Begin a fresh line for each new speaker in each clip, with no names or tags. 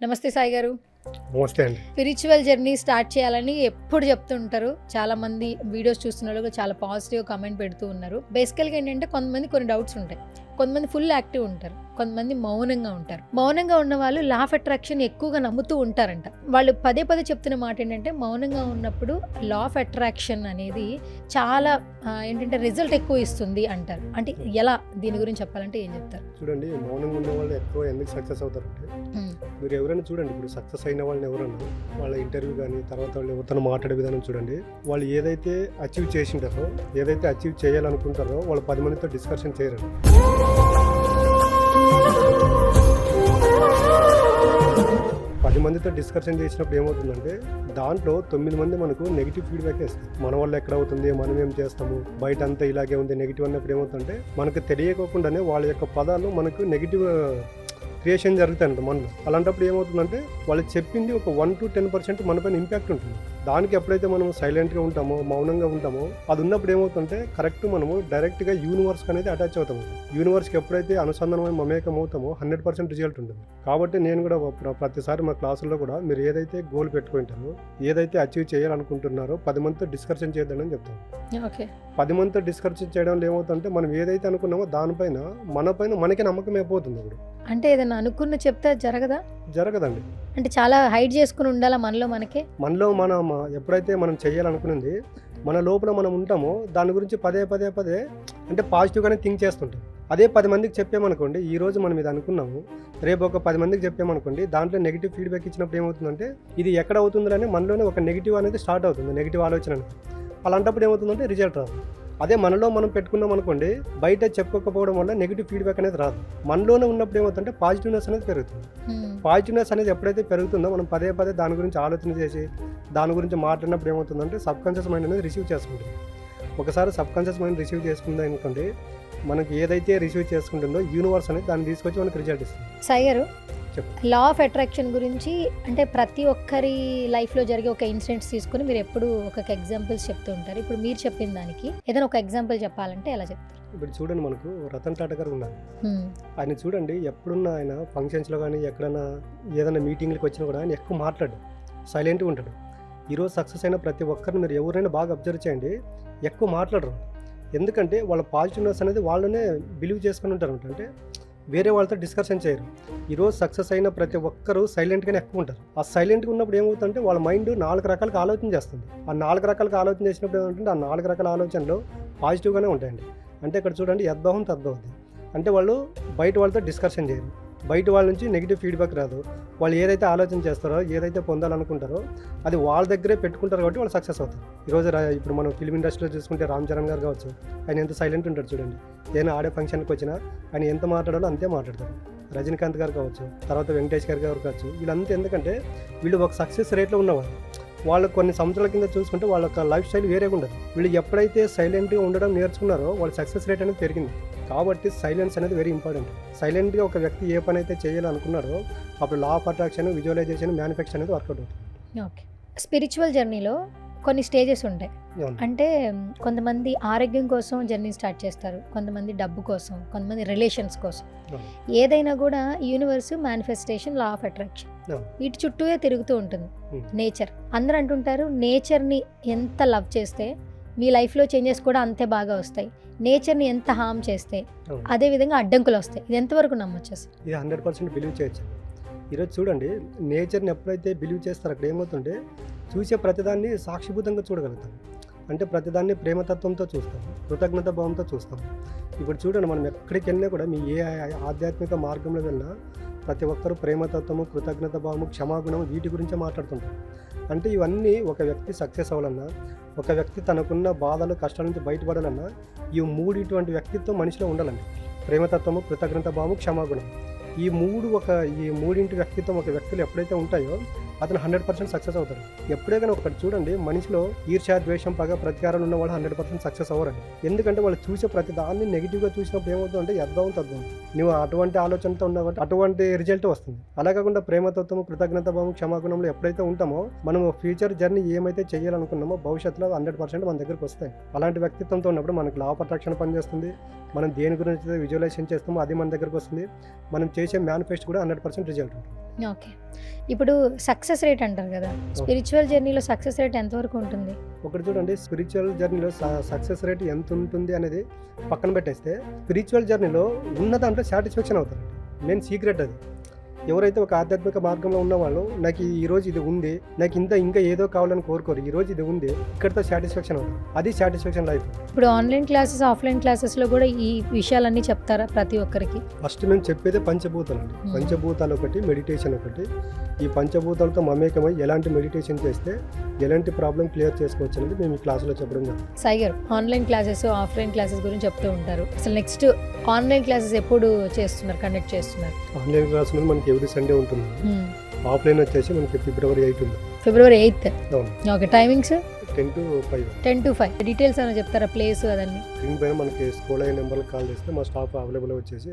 నమస్తే సాయి గారు.
నమస్తే అండి.
స్పిరిచువల్ జర్నీ స్టార్ట్ చేయాలని ఎప్పుడు చెప్తుంటారు. చాలా మంది వీడియోస్ చూస్తున్న వాళ్ళు చాలా పాజిటివ్ కామెంట్ పెడుతూ ఉన్నారు. బేసికల్గా ఏంటంటే కొంతమంది కొన్ని డౌట్స్ ఉంటాయి, కొంతమంది ఫుల్ యాక్టివ్ ఉంటారు, కొంతమంది మౌనంగా ఉంటారు. మౌనంగా ఉన్న వాళ్ళు లా ఆఫ్ అట్రాక్షన్ ఎక్కువగా నమ్ముతూ ఉంటారంట. వాళ్ళు పదే పదే చెప్తున్న మాట ఏంటంటే మౌనంగా ఉన్నప్పుడు లా ఆఫ్ అట్రాక్షన్ అనేది చాలా ఏంటంటే రిజల్ట్ ఎక్కువ ఇస్తుంది అంటారు. అంటే ఎలా, దీని గురించి చెప్పాలంటే ఏం చెప్తారు?
చూడండి, మౌనంగా ఉన్న వాళ్ళు ఎక్కువ ఎందుకు సక్సెస్ అవుతారంటే, మీరు ఎవరైనా చూడండి, ఇప్పుడు సక్సెస్ అయిన వాళ్ళని ఎవరన్నా వాళ్ళ ఇంటర్వ్యూ కానీ తర్వాత వాళ్ళు ఎవరితో మాట్లాడే విధానం చూడండి. వాళ్ళు ఏదైతే అచీవ్ చేసింటారో, ఏదైతే అచీవ్ చేయాలనుకుంటారో వాళ్ళు 10 మందితో డిస్కషన్ చేయరండి. 10 మందితో డిస్కషన్ చేసినప్పుడు ఏమవుతుందంటే దాంట్లో 9 మంది మనకు నెగిటివ్ ఫీడ్బ్యాక్ ఇస్తారు. మన వల్ల ఎక్కడ అవుతుంది, మనం ఏం చేస్తాము, బయట అంతా ఇలాగే ఉంది, నెగిటివ్ అన్నప్పుడు ఏమవుతుందంటే మనకు తెలియకోకుండానే వాళ్ళ యొక్క పదాలు మనకు నెగిటివ్ క్రియేషన్ జరుగుతాయంట మనలో. అలాంటప్పుడు ఏమవుతుందంటే వాళ్ళు చెప్పింది ఒక 1 to 10% మనపైన ఇంపాక్ట్ ఉంటుంది. దానికి ఎప్పుడైతే మనం సైలెంట్గా ఉంటామో, మౌనంగా ఉంటామో, అది ఉన్నప్పుడు ఏమవుతుంటే కరెక్ట్ మనము డైరెక్ట్గా యూనివర్స్కి అనేది అటాచ్ అవుతాము. యూనివర్స్కి ఎప్పుడైతే అనుసంధానమై మమేకం అవుతామో 100% రిజల్ట్ ఉంటుంది. కాబట్టి నేను కూడా ప్రతిసారి మా క్లాసుల్లో కూడా మీరు ఏదైతే గోల్ పెట్టుకుంటారో, ఏదైతే అచీవ్ చేయాలనుకుంటున్నారో 10 మందితో డిస్కషన్ చేద్దామని చెప్తాను.
ఓకే,
10 మందితో డిస్కషన్ చేయడం ఏమవుతుందంటే మనం ఏదైతే అనుకున్నామో దానిపైన మనకే నమ్మకం అయిపోతుంది. ఇప్పుడు
అంటే ఏదైనా అనుకున్న చెప్తే జరగదా?
జరగదండి.
అంటే చాలా హైడ్ చేసుకుని ఉండాలా మనలో మనలో
మనం ఎప్పుడైతే మనం చేయాలనుకున్నది మన లోపల మనం ఉంటామో దాని గురించి పదే అంటే పాజిటివ్గానే థింక్ చేస్తుంటాం. అదే 10 మందికి చెప్పామనుకోండి, ఈ రోజు మనం ఇది అనుకున్నాము, రేపు ఒక 10 మందికి చెప్పామనుకోండి, దాంట్లో నెగిటివ్ ఫీడ్బ్యాక్ ఇచ్చినప్పుడు ఏమవుతుందంటే ఇది ఎక్కడ అవుతుందని మనలోనే ఒక నెగిటివ్ అనేది స్టార్ట్ అవుతుంది, నెగిటివ్ ఆలోచన. అలాంటప్పుడు ఏమవుతుందంటే రిజల్ట్ రాదు. అదే మనలో మనం పెట్టుకున్నాం అనుకోండి, బయట చెప్పుకోకపోవడం వల్ల నెగిటివ్ ఫీడ్బ్యాక్ అనేది రాదు. మనలోనే ఉన్నప్పుడు ఏమవుతుందంటే పాజిటివ్నెస్ అనేది పెరుగుతుంది. పాజిటివ్నెస్ అనేది ఎప్పుడైతే పెరుగుతుందో మనం పదే దాని గురించి ఆలోచన చేసి దాని గురించి మాట్లాడినప్పుడు ఏమవుతుందంటే సబ్ కాన్షియస్ మైండ్ అనేది రిసీవ్ చేసుకుంటుంది. ఒకసారి సబ్ కాన్షియస్ మైండ్ రిసీవ్ చేసుకుంది అనుకోండి, మనకి ఏదైతే రిసీవ్ చేసుకుంటుందో యూనివర్స్ అనేది దాన్ని తీసుకొచ్చి మనకి రిజల్ట్ ఇస్తుంది.
సాయి గారు, లా ఆఫ్ అట్రాక్షన్ గురించి అంటే ప్రతి ఒక్కరి లైఫ్లో జరిగే ఒక ఇన్సిడెంట్స్ తీసుకుని మీరు ఎప్పుడు ఒక ఎగ్జాంపుల్స్ చెప్తూ ఉంటారు. ఇప్పుడు మీరు చెప్పిన దానికి ఏదైనా ఒక ఎగ్జాంపుల్ చెప్పాలంటే ఎలా చెప్తారు?
ఇప్పుడు చూడండి, మనకు రతన్ టాటా గారు ఉన్నారు. ఆయన చూడండి, ఎప్పుడున్నా ఆయన ఫంక్షన్స్లో కానీ ఎక్కడైనా ఏదైనా మీటింగ్లకు వచ్చినా కూడా ఆయన ఎక్కువ మాట్లాడు, సైలెంట్గా ఉంటాడు. ఈరోజు సక్సెస్ అయిన ప్రతి ఒక్కరిని మీరు ఎవరైనా బాగా అబ్జర్వ్ చేయండి, ఎక్కువ మాట్లాడరు. ఎందుకంటే వాళ్ళ పాజిటివ్నెస్ అనేది వాళ్ళనే బిలీవ్ చేసుకుని ఉంటారు. అంటే వేరే వాళ్ళతో డిస్కషన్ చేయరు. ఈరోజు సక్సెస్ అయిన ప్రతి ఒక్కరూ సైలెంట్గానే ఎక్కువ ఉంటారు. ఆ సైలెంట్గా ఉన్నప్పుడు ఏమవుతుందంటే వాళ్ళ మైండ్ 4 రకాలుగా ఆలోచన చేస్తుంది. ఆ 4 రకాలుగా ఆలోచన చేసినప్పుడు ఏమంటే ఆ 4 రకాల ఆలోచనలు పాజిటివ్గానే ఉంటాయండి. అంటే ఇక్కడ చూడండి, యద్భావం తద్భవతి. అంటే వాళ్ళు బయట వాళ్ళతో డిస్కషన్ చేయరు, బయట వాళ్ళ నుంచి నెగిటివ్ ఫీడ్బ్యాక్ రాదు. వాళ్ళు ఏదైతే ఆలోచన చేస్తారో, ఏదైతే పొందాలనుకుంటారో అది వాళ్ళ దగ్గరే పెట్టుకుంటారు, కాబట్టి వాళ్ళు సక్సెస్ అవుతారు. ఈరోజు ఇప్పుడు మనం ఫిల్మ్ ఇండస్ట్రీలో చూసుకుంటే రామ్ చరణ్ గారు కావచ్చు, ఆయన ఎంత సైలెంట్ ఉంటాడు చూడండి. ఏదైనా ఆడే ఫంక్షన్కి వచ్చినా ఆయన ఎంత మాట్లాడాలో అంతే మాట్లాడతారు. రజనీకాంత్ గారు కావచ్చు, తర్వాత వెంకటేష్ గారు కావచ్చు, వీళ్ళంతా ఎందుకంటే వీళ్ళు ఒక సక్సెస్ రేట్లో ఉన్నవాళ్ళు. వాళ్ళు కొన్ని సంవత్సరాల కింద చూసుకుంటే వాళ్ళ యొక్క లైఫ్ స్టైల్ వేరేగా ఉండదు. వీళ్ళు ఎప్పుడైతే సైలెంట్గా ఉండడం నేర్చుకున్నారో వాళ్ళ సక్సెస్ రేట్ అనేది పెరిగింది. కాబట్టి సైలెన్స్ అనేది వెరీ ఇంపార్టెంట్. సైలెంట్గా ఒక వ్యక్తి ఏ పని అయితే చేయాలనుకున్నారో అప్పుడు లా ఆఫ్ అట్రాక్షన్, విజువలైజేషన్, మ్యానిఫెక్చర్ అనేది వర్కౌట్ అవుతుంది.
ఓకే, స్పిరిచువల్ జర్నీలో కొన్ని స్టేజెస్ ఉంటాయి. అంటే కొంతమంది ఆరోగ్యం కోసం జర్నీ స్టార్ట్ చేస్తారు, కొంతమంది డబ్బు కోసం, కొంతమంది రిలేషన్స్ కోసం. ఏదైనా కూడా universe, manifestation, law of attraction వీటి చుట్టూనే తిరుగుతూ ఉంటుంది. నేచర్, అందరూ అంటుంటారు నేచర్ని ఎంత లవ్ చేస్తే మీ లైఫ్లో చేంజెస్ కూడా అంతే బాగా వస్తాయి, నేచర్ని ఎంత హార్మ్ చేస్తే అదే విధంగా అడ్డంకులు వస్తాయి. ఇది ఎంతవరకు నమ్మొచ్చు?
ఇది 100% బిలీవ్ చేయొచ్చు. ఈరోజు చూడండి, నేచర్ని ఎప్పుడైతే బిలీవ్ చేస్తారో అక్కడ ఏమవుతుంటే చూసే ప్రతిదాన్ని సాక్షిభూతంగా చూడగలుగుతాం. అంటే ప్రతిదాన్ని ప్రేమతత్వంతో చూస్తాం, కృతజ్ఞత భావంతో చూస్తాం. ఇప్పుడు చూడండి, మనం ఎక్కడికి వెళ్ళినా కూడా మీ ఏ ఆధ్యాత్మిక మార్గంలో వెళ్ళినా ప్రతి ఒక్కరూ ప్రేమతత్వము, కృతజ్ఞత భావము, క్షమాగుణము వీటి గురించే మాట్లాడుతుంటారు. అంటే ఇవన్నీ ఒక వ్యక్తి సక్సెస్ అవ్వాలన్నా, ఒక వ్యక్తి తనకున్న బాధలు, కష్టాల నుంచి బయటపడాలన్నా ఈ 3 ఇటువంటి వ్యక్తిత్వం మనిషిలో ఉండాలండి. ప్రేమతత్వము, కృతజ్ఞత భావము, క్షమాగుణం. ఈ 3 వ్యక్తిత్వం ఒక వ్యక్తులు ఎప్పుడైతే ఉంటాయో అతను 100% సక్సెస్ అవుతాడు. ఎప్పుడే కానీ ఒకటి చూడండి, మనిషిలో ఈర్ష్య, ద్వేషం, పగ, ప్రతీకారాలు ఉన్న వాళ్ళు 100% సక్సెస్ అవ్వరండి. ఎందుకంటే వాళ్ళు చూసే ప్రతి దాన్ని నెగిటివ్గా చూసినప్పుడు ఏమవుతుందంటే యద్భావం తద్భావం. నువ్వు అటువంటి ఆలోచనతో ఉన్నావు, అటువంటి రిజల్ట్ వస్తుంది. అలా కాకుండా ప్రేమతత్వము, కృతజ్ఞత భావం, క్షమాగుణంలో ఎప్పుడైతే ఉంటామో మనం ఫ్యూచర్ జర్నీ ఏమైతే చేయాలనుకున్నామో భవిష్యత్తులో 100% మన దగ్గరకు వస్తాయి. అలాంటి వ్యక్తిత్వంతో ఉన్నప్పుడు మనకి లా ఆఫ్ అట్రాక్షన్ పనిచేస్తుంది, మనం దేని గురించి అయితే విజువలైజేషన్ చేస్తామో అది మన దగ్గరకు వస్తుంది. మనం చేసే మేనిఫెస్ట్ కూడా 100% రిజల్ట్ ఉంటుంది.
ఓకే. ఇప్పుడు సక్సెస్ రేట్ అంటారు కదా, స్పిరిచువల్ జర్నీలో సక్సెస్ రేట్ ఎంతవరకు ఉంటుంది?
ఒకటి చూడండి, స్పిరిచువల్ జర్నీలో సక్సెస్ రేట్ ఎంత ఉంటుంది అనేది పక్కన పెట్టేస్తే, స్పిరిచువల్ జర్నీలో ఉన్న దాంట్లో సాటిస్ఫాక్షన్ అవుతారు. మెయిన్ సీక్రెట్ అది. ఎవరైతే ఒక ఆధ్యాత్మిక మార్గంలో ఉన్నవాళ్ళు, నాకు ఈరోజు ఇది ఉంది, నాకు ఇంకా ఏదో కావాలని కోరుకోరు, ఈరోజు ఇది ఉంది, ఇక్కడితో సాటిస్ఫాక్షన్ అవుతుంది. అది సాటిస్ఫాక్షన్ లైఫ్.
ఇప్పుడు ఆన్లైన్ క్లాసెస్, ఆఫ్లైన్ క్లాసెస్లో కూడా ఈ విషయాలన్నీ చెప్తారా ప్రతి ఒక్కరికి?
ఫస్ట్ మేము చెప్పేదే పంచభూతాలు అండి. పంచభూతాలు ఒకటి, మెడిటేషన్ ఒకటి. ఈ పంచభూతాలతో మమేకమై ఎలాంటి మెడిటేషన్ చేస్తే ఎలాంటి ప్రాబ్లం క్లియర్ చేసుకోవచ్చు అనేది మేము ఈ క్లాసులో చెప్పడం జరుగుతుంది.
సాయి గారు, ఆన్లైన్ క్లాసెస్, ఆఫ్లైన్ క్లాసెస్ గురించి చెప్తూ ఉంటారు. అసలు నెక్స్ట్ ఆన్లైన్ క్లాసెస్ ఎప్పుడు చేస్తున్నారు, కండక్ట్ చేస్తున్నారు?
ఆన్లైన్ క్లాస్ అనేది మనకి ఎవ్రీ సండే ఉంటుంది. ఆఫ్లైన్ వచ్చేసి మనకి February 8 ఉంది.
February 8.
అవును.
Okay. Timings
10 to 5.
10 to 5. Details ఏమైనా చెప్తారా, ప్లేస్ అదన్నీ?
స్క్రీన్ పైన మనకి స్కూల్ అయిన నెంబర్కి కాల్ చేస్తే మా స్టాఫ్ అవైలబుల్ వచ్చేసి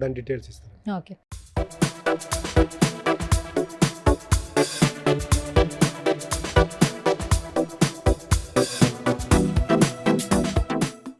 దాని డీటెయిల్స్ ఇస్తారు.
ఓకే.